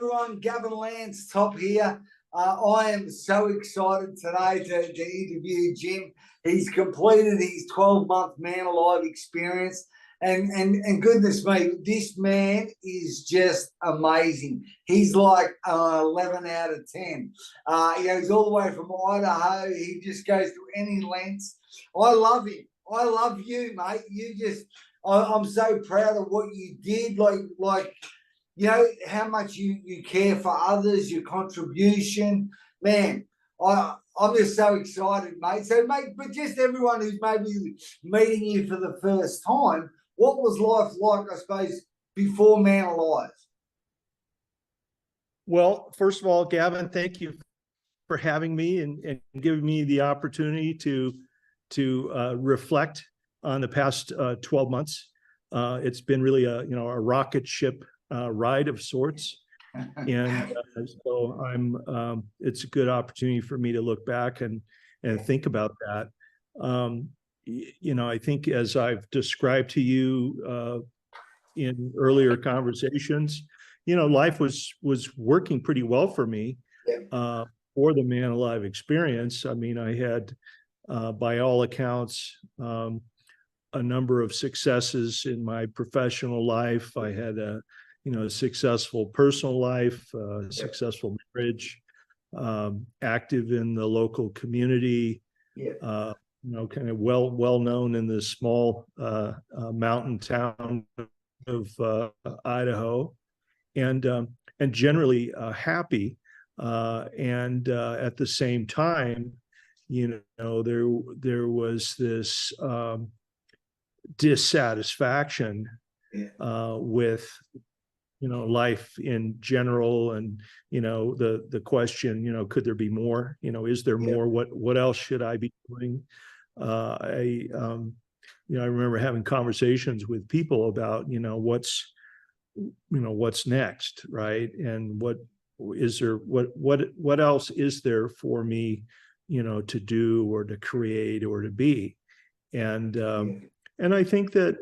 Everyone, Gavin Lance top here. I am so excited today to interview Jim. He's completed his 12-month Man Alive experience. And goodness me, this man is just amazing. He's like 11 out of 10. He's all the way from Idaho. He just goes to any lengths. I love him. I love you, mate. I'm so proud of what you did. How much you care for others, your contribution. Man, I'm just so excited, mate. So, mate, but just everyone who's maybe meeting you for the first time, what was life like, I suppose, before Man Alive? Well, first of all, Gavin, thank you for having me and giving me the opportunity to reflect on the past 12 months. It's been really a rocket ship ride of sorts, and so it's a good opportunity for me to look back and think about that. I think, as I've described to you in earlier conversations, life was working pretty well for me for the Man Alive experience. I mean, I had, by all accounts, a number of successes in my professional life. I had a successful personal life, successful marriage, active in the local community, kind of well known in this small mountain town of Idaho, and generally happy. And at the same time, there was this dissatisfaction with life in general, and the question, could there be more? Is there more? What else should I be doing? I remember having conversations with people about what's next, right? And what else is there for me to do or to create or to be? And I think that,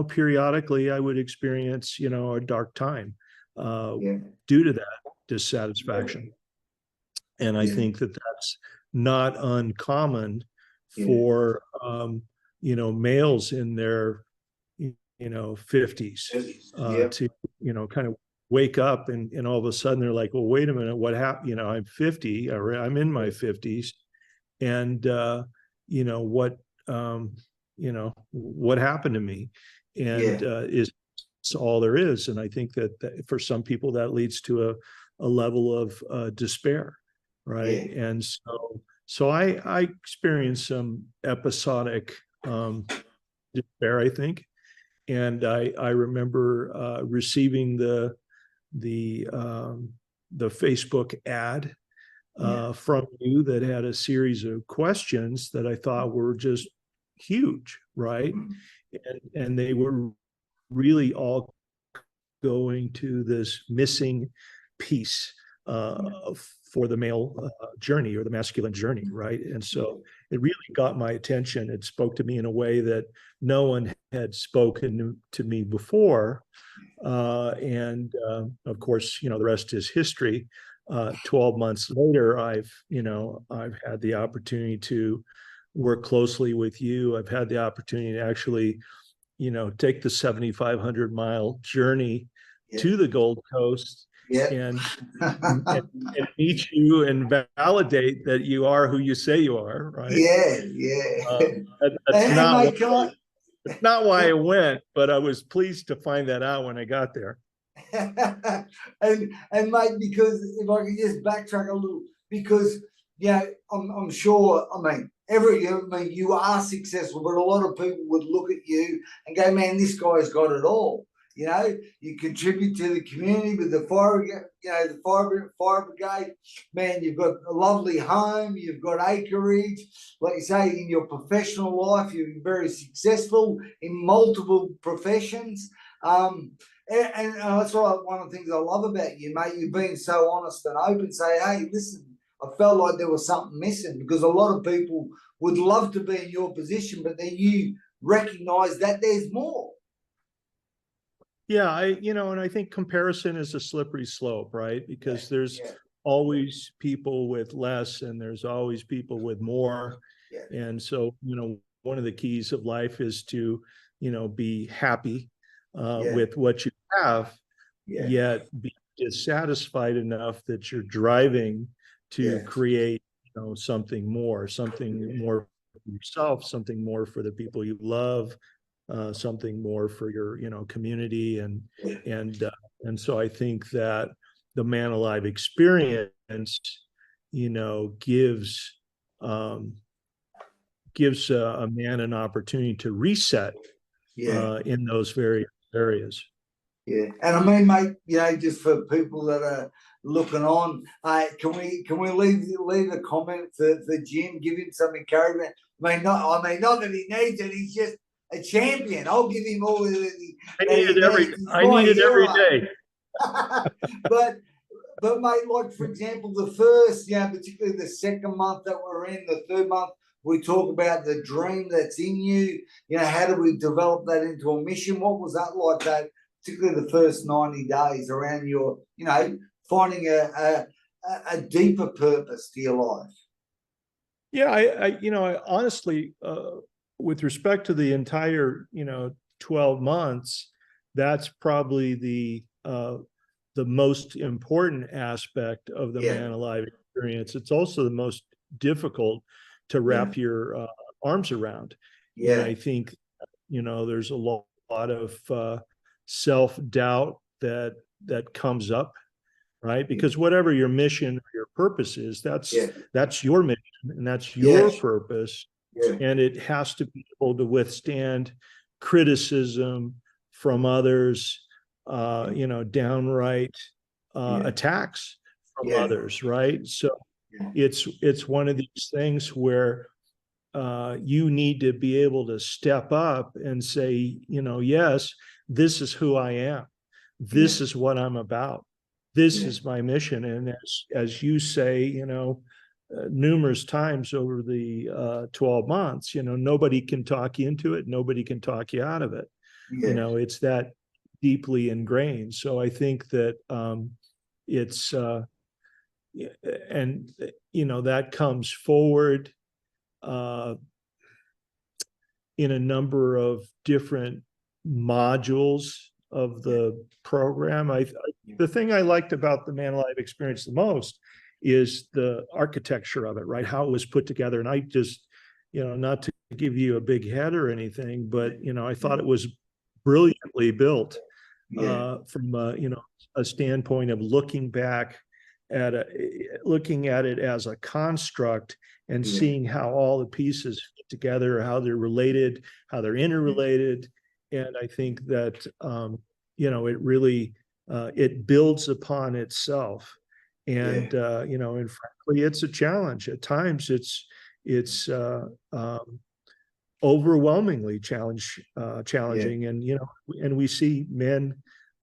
periodically I would experience, a dark time due to that dissatisfaction. And I think that that's not uncommon for, males in their, 50s to, kind of wake up and all of a sudden they're like, well, wait a minute, what happened? I'm 50, or I'm in my 50s. And, what happened to me, and is all there is. And I think that for some people that leads to a level of despair, right? And so I experienced some episodic despair, I think. And I remember receiving the Facebook ad from you that had a series of questions that I thought were just huge, right? And they were really all going to this missing piece for the male journey, or the masculine journey, right? And so it really got my attention. It spoke to me in a way that no one had spoken to me before. And of course, the rest is history. 12 months later, I've had the opportunity to work closely with you. I've had the opportunity to actually, take the 7,500 mile journey to the Gold Coast and meet you and validate that you are who you say you are, right? That's not why I went, but I was pleased to find that out when I got there. and mate, because if I could just backtrack a little, because I'm sure, you are successful, but a lot of people would look at you and go, man, this guy's got it all. You contribute to the community with the fire brigade. Man, you've got a lovely home, you've got acreage. Like you say, in your professional life, you're very successful in multiple professions. And that's one of the things I love about you, mate. You've been so honest and open. Say, hey, listen, I felt like there was something missing, because a lot of people would love to be in your position, but then you recognize that there's more. Yeah, and I think comparison is a slippery slope, right? Yeah, Because there's yeah, always people with less and there's always people with more. yeah, And so, one of the keys of life is to, be happy yeah, with what you have, yeah, yet be dissatisfied enough that you're driving to yeah, create, something more for yourself, something more for the people you love, something more for your community, yeah, and uh, and so I think that the Man Alive experience gives um, a man an opportunity to reset yeah. in those various areas. Yeah, and I mean, mate, just for people that are looking on, can we leave a comment for Jim, give him some encouragement. Not that he needs it. He's just a champion. I'll give him all that he needs. He's I my need it every hero. day. but but mate, like for example, the first, particularly the second month that we're in, the third month, we talk about the dream that's in you. How do we develop that into a mission? What was that like? That particularly the first 90 days around your, finding a deeper purpose to your life. Yeah, I honestly, with respect to the entire, 12 months, that's probably the most important aspect of the Yeah, Man Alive experience. It's also the most difficult to yeah, wrap your arms around. And yeah, I think, there's a lot of self-doubt that comes up, right? Because whatever your mission or your purpose is, yeah, that's your mission and that's yeah, your purpose, yeah, and it has to be able to withstand criticism from others, downright yeah, attacks from yeah, others, right? So yeah, it's one of these things where you need to be able to step up and say, yes, this is who I am. yeah, This is what I'm about. This yeah, is my mission. And as you say, numerous times over the 12 months, nobody can talk you into it. Nobody can talk you out of it. yeah, It's that deeply ingrained. So I think that it's, and, that comes forward uh, in a number of different modules of the program. The thing I liked about the Man Alive experience the most is the architecture of it, right? How it was put together. And I just, not to give you a big head or anything, but I thought it was brilliantly built yeah, from a standpoint of looking back looking at it as a construct and yeah, seeing how all the pieces fit together, how they're related, how they're interrelated. And I think that it really it builds upon itself. yeah, And frankly, it's a challenge. At times it's overwhelmingly yeah. challenging. And we see men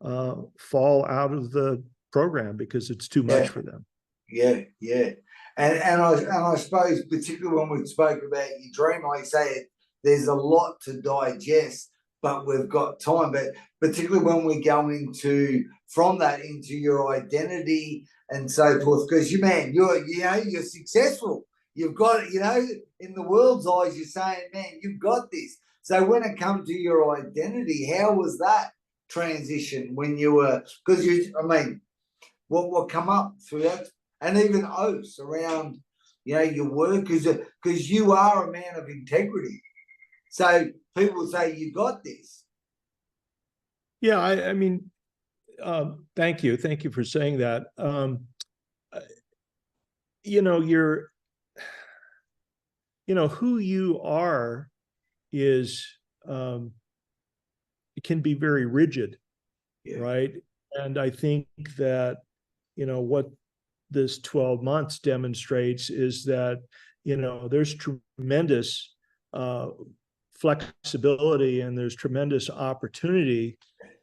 fall out of the program because it's too much Yeah. for them. Yeah, yeah, and I suppose particularly when we spoke about your dream, like you say, there's a lot to digest, but we've got time. But particularly when we go into from that into your identity and so forth, because you're successful. You've got it. In the world's eyes, you're saying, man, you've got this. So when it comes to your identity, how was that transition when you were? Because what come up through that, and even oaths around, your work, because you are a man of integrity. So people say you got this. Yeah, I mean, thank you for saying that. You're, who you are is it can be very rigid, Yeah, right? And I think that what this 12 months demonstrates is that there's tremendous uh, flexibility and there's tremendous opportunity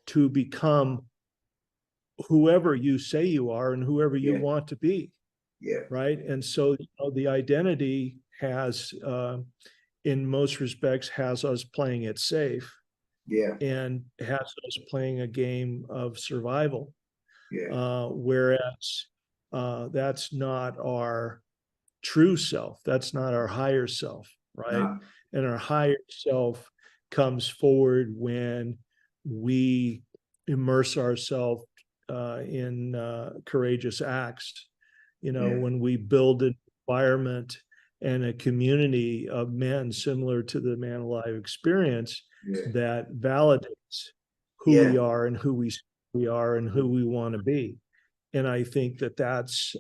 to become whoever you say you are and whoever you yeah, want to be, yeah, right? And so the identity has in most respects has us playing it safe, Yeah. and has us playing a game of survival. Yeah. Whereas that's not our true self. That's not our higher self, right? No. And our higher self comes forward when we immerse ourselves in courageous acts. You know, Yeah. when we build an environment and a community of men similar to the Man Alive experience Yeah. that validates who we Yeah. are and who we are and who we want to be. And I think that that's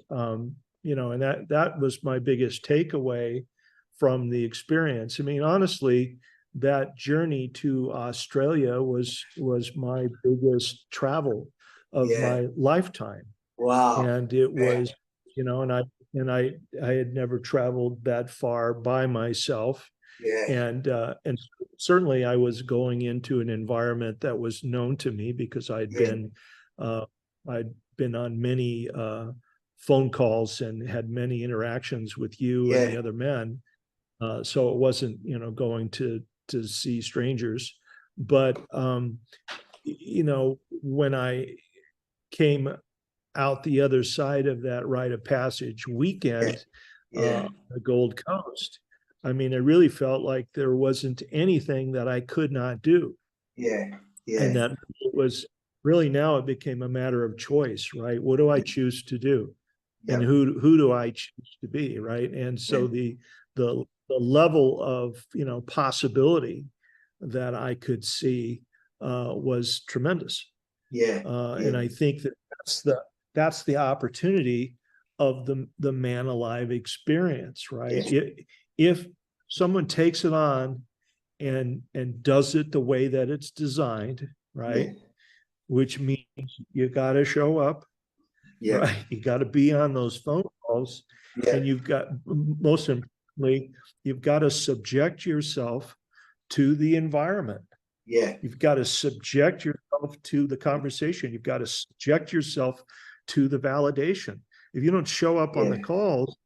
you know, and that was my biggest takeaway from the experience. I mean, honestly, that journey to Australia was my biggest travel of Yeah. my lifetime. Wow. And it Yeah. was, you know, and I had never traveled that far by myself. Yeah. And certainly I was going into an environment that was known to me because Yeah. uh, I'd been on many phone calls and had many interactions with you and the Yeah. other men. So it wasn't, you know, going to see strangers. But you know, when I came out the other side of that rite of passage Yeah. weekend, Yeah. the Gold Coast, I mean, it really felt like there wasn't anything that I could not do. Yeah. And Yeah. that it was really, now it became a matter of choice, right? What do I choose to do? And Yep. who do I choose to be, right? And Yeah. so the level of, you know, possibility that I could see was tremendous. Yeah. And Yeah. I think that that's the opportunity of the Man Alive experience, right? Yeah. If someone takes it on and does it the way that it's designed, Yeah. right? Which means you got to show up, Yeah. right? You got to be on those phone calls, Yeah. and you've got, most importantly, you've got to subject yourself to the environment. Yeah. You've got to subject yourself to the conversation. You've got to subject yourself to the validation. If you don't show up on the Yeah. calls,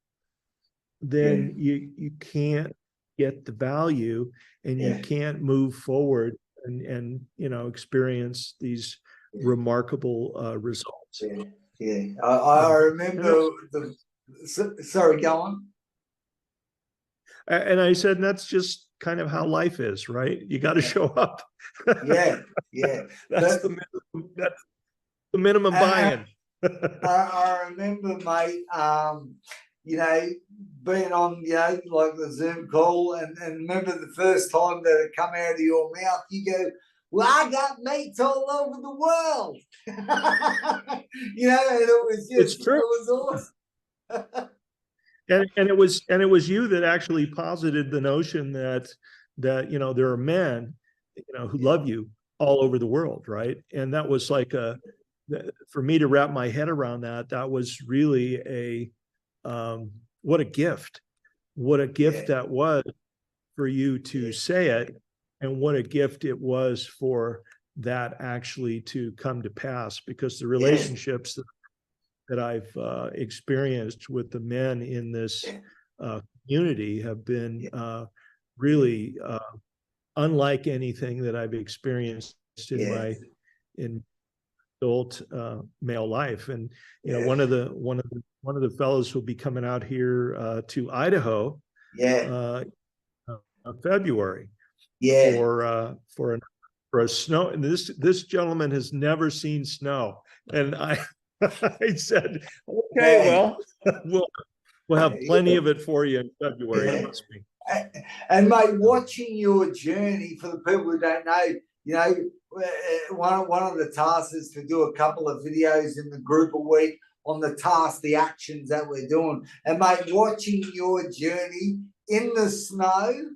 Yeah. then you can't get the value, and you Yeah. can't move forward and you know, experience these remarkable results. Yeah. Yeah. I And remember that's, the. Sorry, go on. and I said, and that's just kind of how life is, right? You got to Yeah. show up. Yeah. Yeah. That's But the minimum I, buy-in. I remember, mate, you know, being on, you know, like the Zoom call, and remember the first time that it come out of your mouth, you go, "Well, I got mates all over the world." You know, and it was It's just, it true. was awesome. And it was you that actually posited the notion that you know, there are men, you know, who Yeah. love you all over the world, right? And that was like for me to wrap my head around that was really what a gift. What a gift Yeah. that was for you to Yeah. say it, and what a gift it was for that actually to come to pass, because the Yeah. relationships that I've experienced with the men in this Yeah. community have been Yeah. really unlike anything that I've experienced in Yeah. my in adult male life. And you know, Yeah. one of the fellows who'll be coming out here to Idaho Yeah. uh, February Yeah. for a snow. And this gentleman has never seen snow, and I I said, okay, Yeah. well, we'll have plenty of it for you in February. Yeah. Trust me. And mate, watching your journey, for the people who don't know, you know, one of the tasks is to do a couple of videos in the group a week on the tasks, the actions that we're doing. And mate, watching your journey in the snow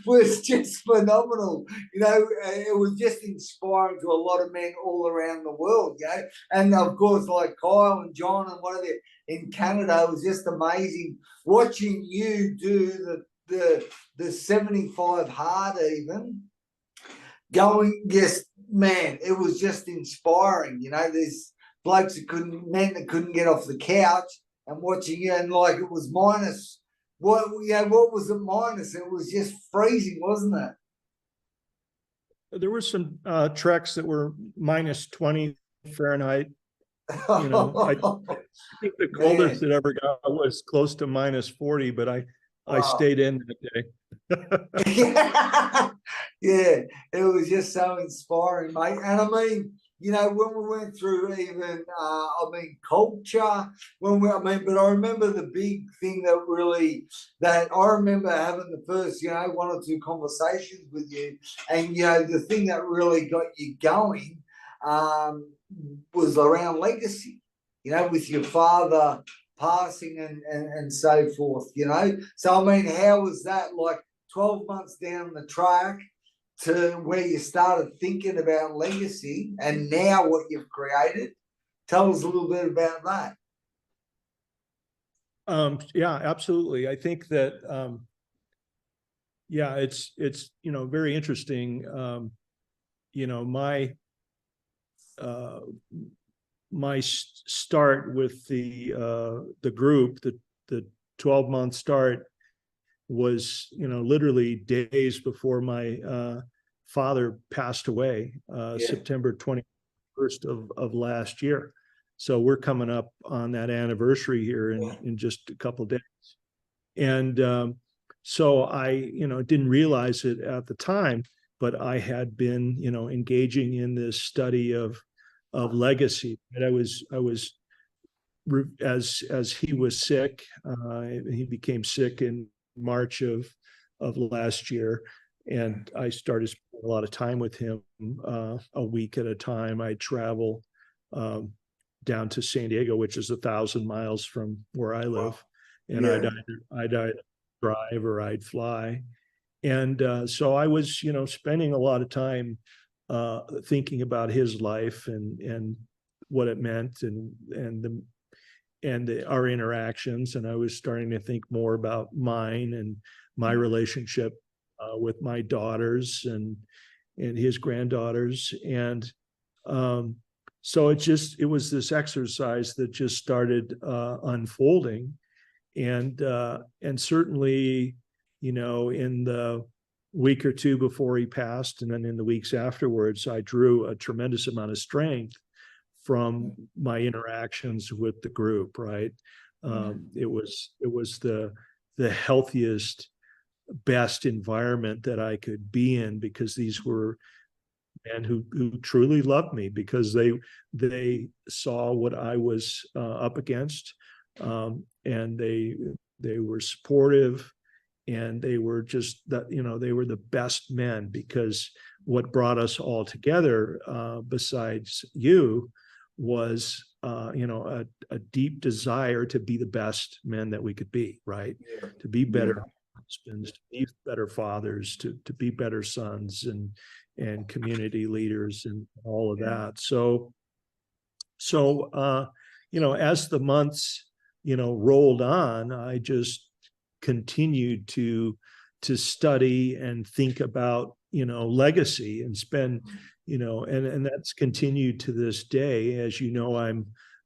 was just phenomenal. You know, it was just inspiring to a lot of men all around the world, you know. And of course, like Kyle and John and what are they in Canada, it was just amazing watching you do the 75 hard, even going. Yes, man, it was just inspiring. You know, there's blokes that men that couldn't get off the couch, and watching you, and like it was minus. What, you know, what was it minus? It was just freezing, wasn't it? there were some treks that were minus 20 Fahrenheit. You know, I think the coldest Man, it ever got was close to minus 40, but I wow. stayed in that day. Yeah, it was just so inspiring, mate. And I mean, you know, when we went through even, culture, but I remember the big thing that I remember having the first, one or two conversations with you, and, the thing that really got you going um, was around legacy, with your father passing and so forth. So, I mean, how was that like 12 months down the track to where you started thinking about legacy and now what you've created? Tell us a little bit about that. Yeah, absolutely. I think that yeah, it's very interesting. You know, uh, my start with the group, the 12-month start was, literally days before my father passed away, Yeah. September 21st of last year. So we're coming up on that anniversary here in just a couple of days. And so I, didn't realize it at the time, but I had been, engaging in this study of legacy. And I was as he was sick, he became sick in March of last year, and I started spending a lot of time with him, a week at a time. I travel um, down to San Diego, which is 1,000 miles from where I live, and Yeah. I'd drive or I'd fly, and so I was, spending a lot of time thinking about his life and what it meant and our interactions. And I was starting to think more about mine and my relationship with my daughters and his granddaughters. And so it was this exercise that just started unfolding. And certainly, in the week or two before he passed, and then in the weeks afterwards, I drew a tremendous amount of strength from my interactions with the group. Right, it was the healthiest, best environment that I could be in, because these were men who truly loved me, because they saw what I was up against, and they were supportive, and they were just that, they were the best men, because what brought us all together, besides you, was a deep desire to be the best men that we could be, right? Yeah. To be Yeah. better husbands, to be better fathers, to be better sons and community leaders and all of Yeah. that. So as the months, rolled on, I just continued to study and think about, legacy, and spend, and that's continued to this day. As you know,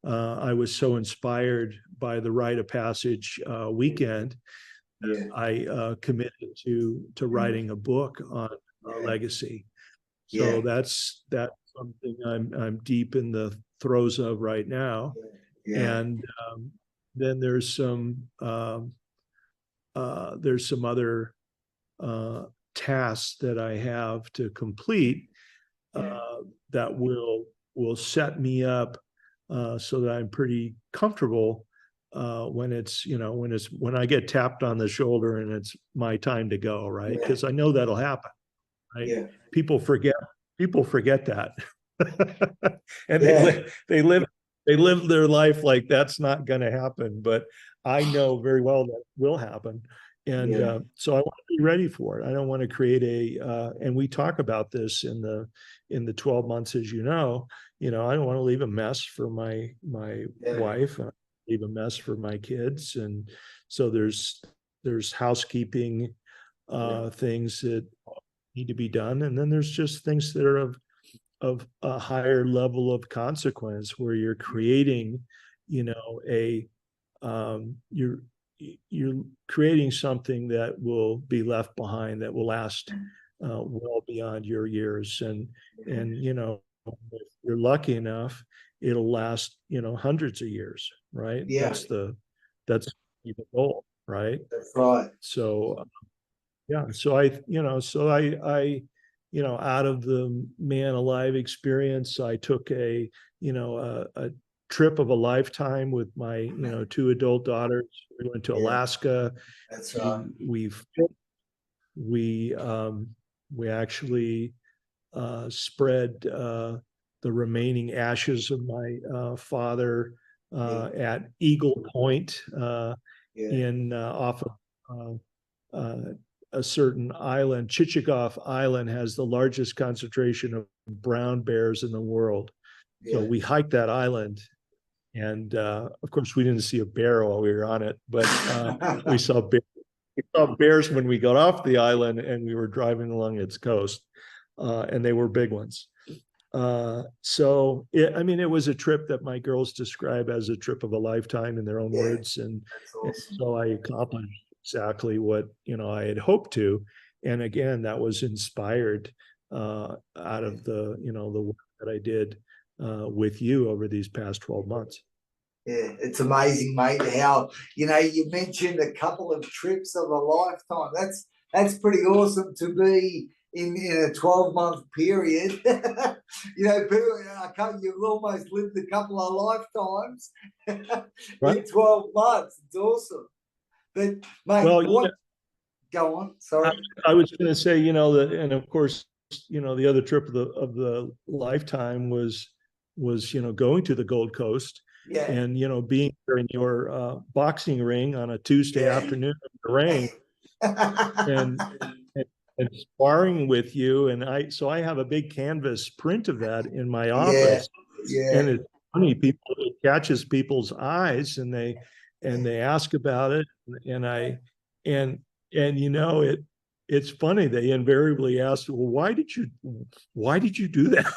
I was so inspired by the Rite of Passage weekend. Yeah. I committed to writing a book on Yeah. legacy. So Yeah. that's something I'm deep in the throes of right now. Yeah. And then there's some other uh, tasks that I have to complete, Yeah. that will set me up, so that I'm pretty comfortable, when I get tapped on the shoulder and it's my time to go, right? Yeah. Because I know that'll happen, right? Yeah. People forget people forget that. And Yeah. they live their life like that's not going to happen, but I know very well that will happen. And Yeah. so I want to be ready for it. I don't want to create and we talk about this in the 12 months, as I don't want to leave a mess for my Yeah. wife, leave a mess for my kids. And so there's housekeeping Yeah. things that need to be done. And then there's just things that are of a higher level of consequence, where you're creating, a you're creating something that will be left behind, that will last well beyond your years. And if you're lucky enough, it'll last, hundreds of years, right? Yeah, That's the goal, right? that's right. So yeah, so out of the man alive experience, I took a trip of a lifetime with my, two adult daughters. We went to Yeah, Alaska. that's right. We actually spread the remaining ashes of my father Yeah, at Eagle Point yeah, in off of a certain island. Chichagof Island has the largest concentration of brown bears in the world. So yeah. we hiked that island, and of course, we didn't see a bear while we were on it, but we saw bears. We saw bears when we got off the island and we were driving along its coast, and they were big ones. It was a trip that my girls describe as a trip of a lifetime in their own Yeah, words, that's and awesome. so I accomplished exactly what I had hoped to, and again, that was inspired out Yeah. of the work that I did with you over these past 12 months. Yeah, it's amazing, mate, how you mentioned a couple of trips of a lifetime. That's pretty awesome to be in a 12-month period. People, you've almost lived a couple of lifetimes Right. in 12 months. It's awesome. But mate, Well, what go on, I, sorry. I was going to say, that, and of course, the other trip of the lifetime was going to the Gold Coast, Yeah, and being there in your boxing ring on a Tuesday yeah. afternoon in the rain, and, and and sparring with you, and I have a big canvas print of that in my Yeah, office, yeah, and it's funny, it catches people's eyes, and they ask about it, and I and and it's funny, they invariably ask, well, why did you do that?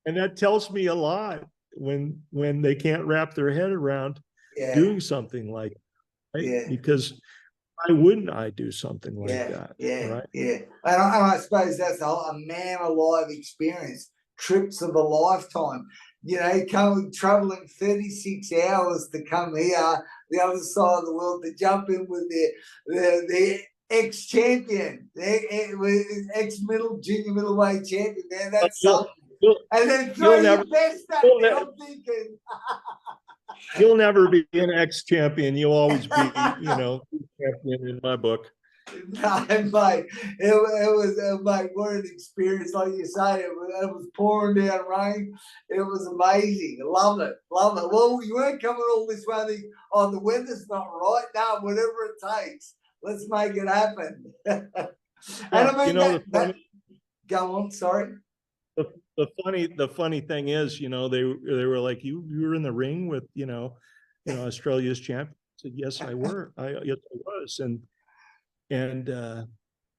And that tells me a lot when they can't wrap their head around yeah, doing something like that, right? yeah. Because why wouldn't I do something like Yeah, that, yeah, right? yeah. And I suppose that's a man alive experience, trips of a lifetime. Traveling 36 hours to come here, the other side of the world, to jump in with the ex champion, the ex junior middleweight champion. Man, But that's something. you'll And then throw you'll never your best at you'll me. never I'm thinking. you'll never be an ex-champion. You'll always be, champion in my book. No, mate, it was mate, what an experience! Like you say, it was pouring down rain. It was amazing. Love it, love it. Well, you weren't coming all this way. Thinking, oh, the weather's not right. No, whatever it takes, let's make it happen. And Yeah, I mean that. the Go on. Sorry. funny thing is, they were like, you were in the ring with, Australia's champion. I said, yes, I were. Yes, I was. And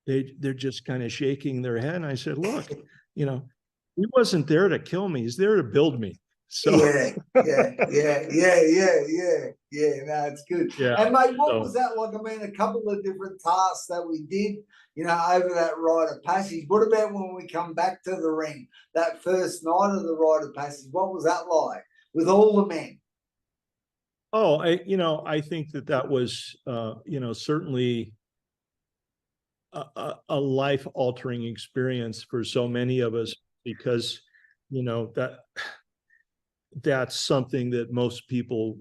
they're just kind of shaking their head. And I said, look, he wasn't there to kill me. He's there to build me. So Yeah, yeah, yeah, yeah, yeah, yeah, yeah. No, it's good. yeah. And mate, what was So that like? I mean, a couple of different tasks that we did, over that rite of passage. What about when we come back to the ring, that first night of the rite of passage? What was that like with all the men? I think that was certainly a life altering experience for so many of us, because that that's something that most people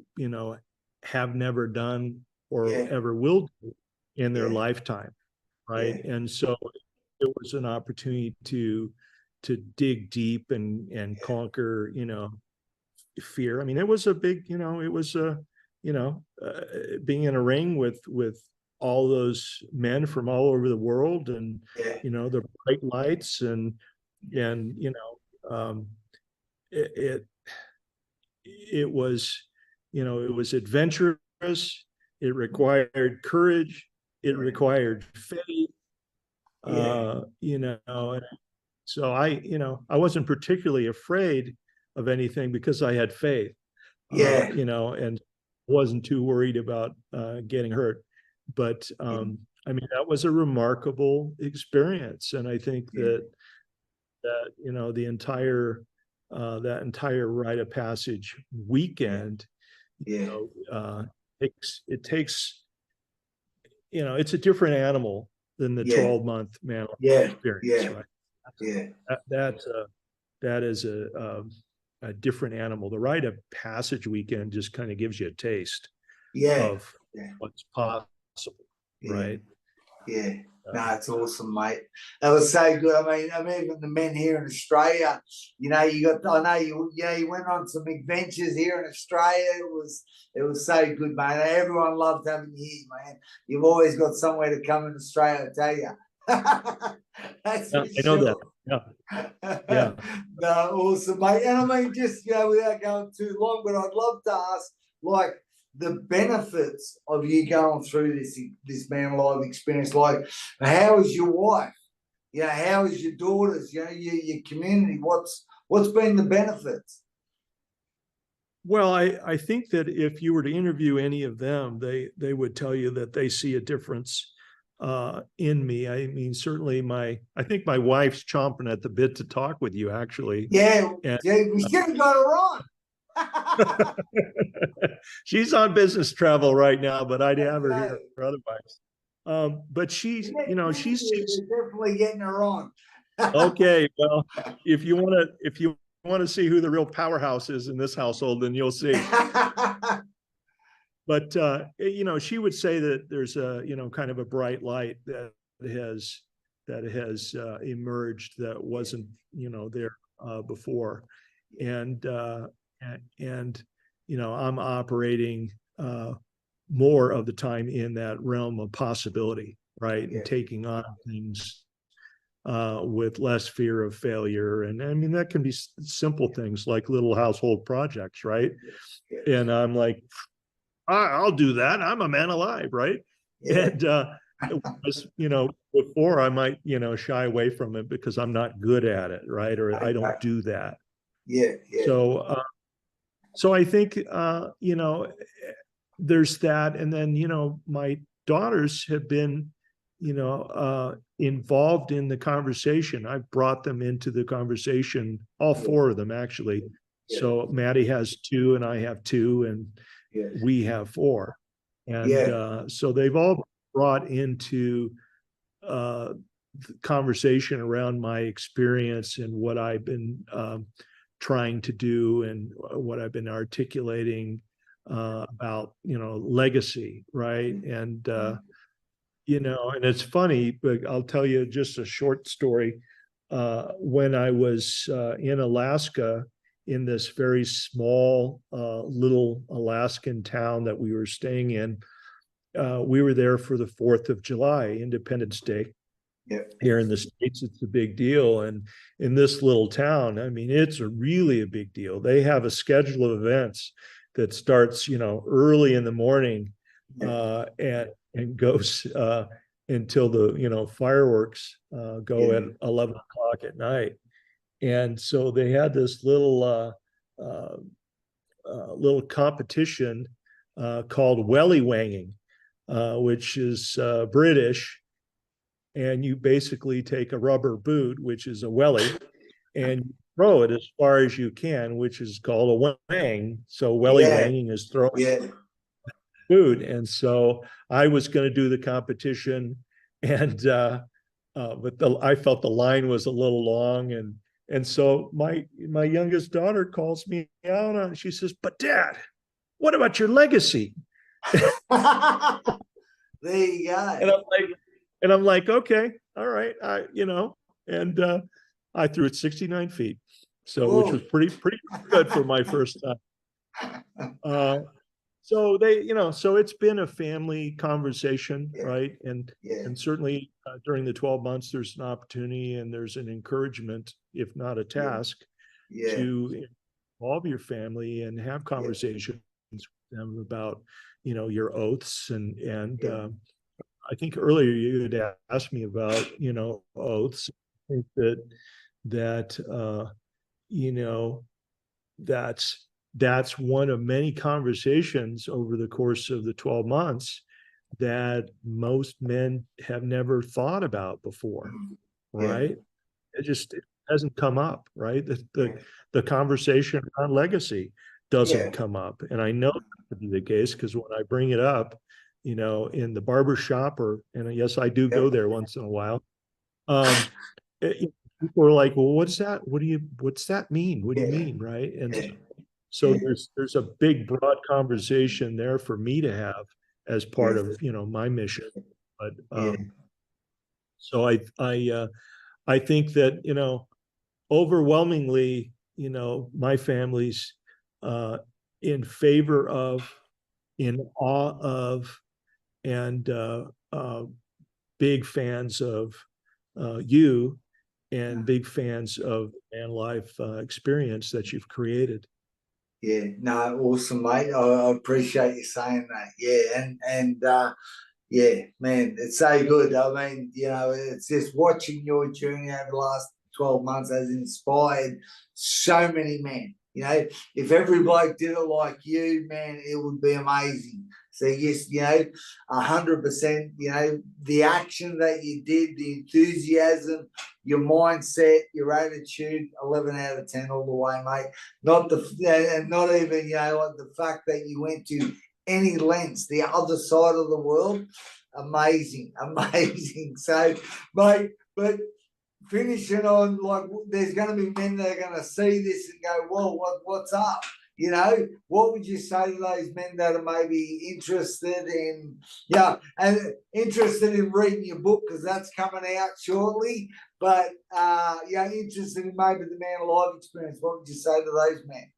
have never done or Yeah, ever will do in their yeah, lifetime, right? yeah, And so it was an opportunity to dig deep and conquer fear. I mean, it was a big, it was a being in a ring with all those men from all over the world, and yeah, the bright lights, and it, it it was it was adventurous, it required courage, it required faith, yeah, and so I wasn't particularly afraid of anything because I had faith, yeah, and wasn't too worried about getting hurt. but I mean, that was a remarkable experience, and I think that you know the entire that entire rite of passage weekend, you know, it takes you know, it's a different animal than the 12-month man experience, right? That is a different animal. The rite of passage weekend just kind of gives you a taste of what's possible, right? No, it's awesome, mate. That was so good. I mean, even the men here in Australia, you know, I know you went on some adventures here in Australia. It was so good, mate. Everyone loved having you here, man. You've always got somewhere to come in Australia, I tell you. That's for I know that. Yeah. No, awesome, mate. And I mean, just, you know, without going too long, but I'd love to ask, like, the benefits of you going through this man alive experience. Like, how is your wife? You know, how is your daughters? You know, your community. What's been the benefits? Well, I think that if you were to interview any of them, they would tell you that they see a difference in me. I mean, certainly I think my wife's chomping at the bit to talk with you, actually. Yeah, we should have got her on. She's on business travel right now, but I'd have her here otherwise. But she's, you know, she's definitely getting her on. Okay. Well, if you want to see who the real powerhouse is in this household, then you'll see. But you know, she would say that there's a, you know, kind of a bright light that has emerged that wasn't, you know, there before, and you know, I'm operating more of the time in that realm of possibility, right, and taking on things with less fear of failure. And I mean, that can be simple things like little household projects, right? And I'm like, I'll do that. I'm a man alive, right? And it was, you know, before I might, you know, shy away from it because I'm not good at it, right? Or I don't do that. So I think, you know, there's that. And then, you know, my daughters have been, you know, involved in the conversation. I've brought them into the conversation, all four of them, actually. So Maddie has two and I have two and we have four. And so they've all brought into the conversation around my experience and what I've been trying to do and what I've been articulating about, you know, legacy, right? And you know, and it's funny, but I'll tell you just a short story. When I was in Alaska, in this very small little Alaskan town that we were staying in, we were there for the 4th of July, Independence Day. Here in the States, it's a big deal. And in this little town, I mean, it's really a big deal. They have a schedule of events that starts, you know, early in the morning and goes until the, you know, fireworks go at 11 o'clock at night. And so they had this little competition called welly wanging, which is British. And you basically take a rubber boot, which is a welly, and you throw it as far as you can, which is called a wang. So welly wanging is throwing food. And so I was going to do the competition, and but I felt the line was a little long, and so my youngest daughter calls me out on. She says, "But Dad, what about your legacy?" There you go. And I'm like, okay, all right, you know, and I threw it 69 feet, so which was pretty good for my first time. So they, you know, so it's been a family conversation, right? And certainly during the 12 months, there's an opportunity and there's an encouragement, if not a task, to involve your family and have conversations with them about, you know, your oaths and I think earlier you had asked me about, you know, oaths. I think that you know, that's one of many conversations over the course of the 12 months that most men have never thought about before, right? It hasn't come up, right? The conversation on legacy doesn't come up. And I know that to be the case because when I bring it up, in the barber shop and yes, I do go there once in a while. People are like, well, what's that? What's that mean? What do you mean? Right. And so there's a big, broad conversation there for me to have as part of, my mission. But so I think that, overwhelmingly, my family's in favor of, in awe of, and big fans of you, and big fans of Man Life experience that you've created. Yeah, no, awesome, mate. I appreciate you saying that. Yeah, and yeah, man, it's so good. I mean, it's just watching your journey over the last 12 months has inspired so many men. If every bloke did it like you, man, it would be amazing. So yes, 100%, the action that you did, the enthusiasm, your mindset, your attitude, 11 out of 10 all the way, mate. Not even, like the fact that you went to any lengths, the other side of the world, amazing. So, mate, but finishing on, like, there's going to be men that are going to see this and go, well, what's up? What would you say to those men that are maybe interested in, and interested in reading your book, because that's coming out shortly, but, interested in maybe the Man Alive experience? What would you say to those men?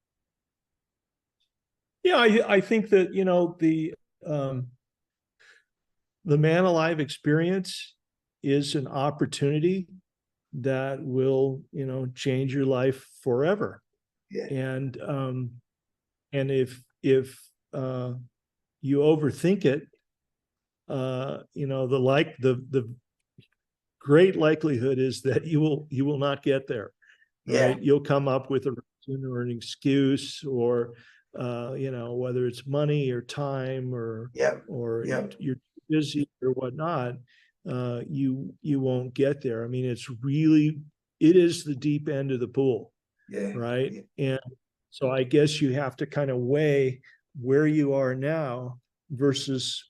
Yeah, I think that, the Man Alive experience is an opportunity that will, change your life forever. Yeah. And if you overthink it, the great likelihood is that you will not get there. Right? Yeah. You'll come up with a reason or an excuse, or whether it's money or time or you're busy or whatnot, you won't get there. I mean, it is the deep end of the pool, right? And so I guess you have to kind of weigh where you are now versus,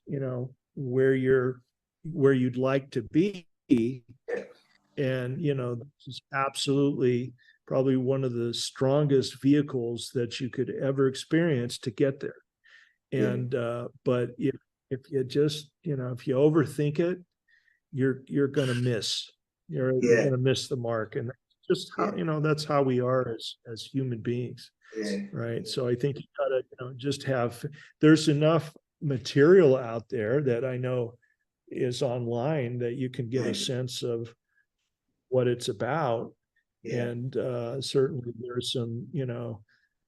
where you'd like to be. And, this is absolutely probably one of the strongest vehicles that you could ever experience to get there. And, but if you just, if you overthink it, you're going to miss, you're going to miss the mark. And that's just how, that's how we are as human beings. Right. So I think you gotta, just there's enough material out there that I know is online that you can get a sense of what it's about. And certainly there's some,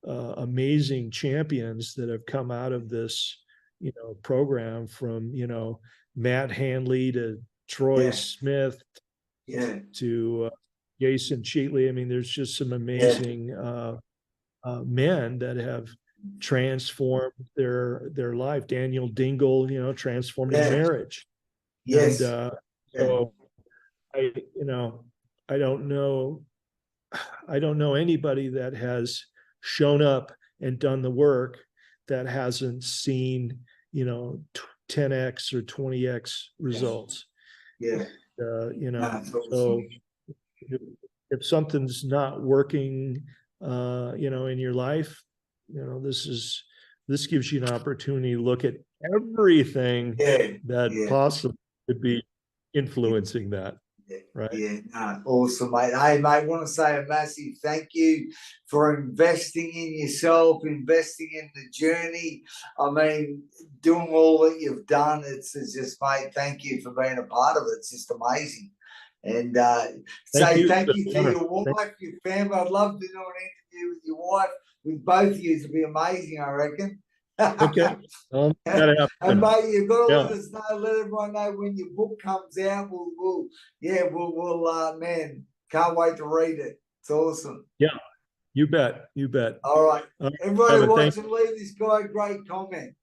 amazing champions that have come out of this, program, from, Matt Handley to Troy Smith to Jason Cheatley. I mean, there's just some amazing men that have transformed their life. Daniel Dingle, transforming marriage. And so I don't know anybody that has shown up and done the work that hasn't seen, 10x or 20x results. So if something's not working, in your life, this gives you an opportunity to look at everything that possibly could be influencing that. Right. Awesome, mate. Hey, mate, I want to say a massive thank you for investing in yourself, investing in the journey. I mean, doing all that you've done, it's just, mate, thank you for being a part of it. It's just amazing. And thank you to your wife, your family. I'd love to do an interview with your wife, with both of you. It'd be amazing, I reckon. Okay. And mate, you've got to let us know, let everyone know when your book comes out. We'll man, can't wait to read it. It's awesome. Yeah, you bet. All right. Everybody watching, leave this guy a great comment.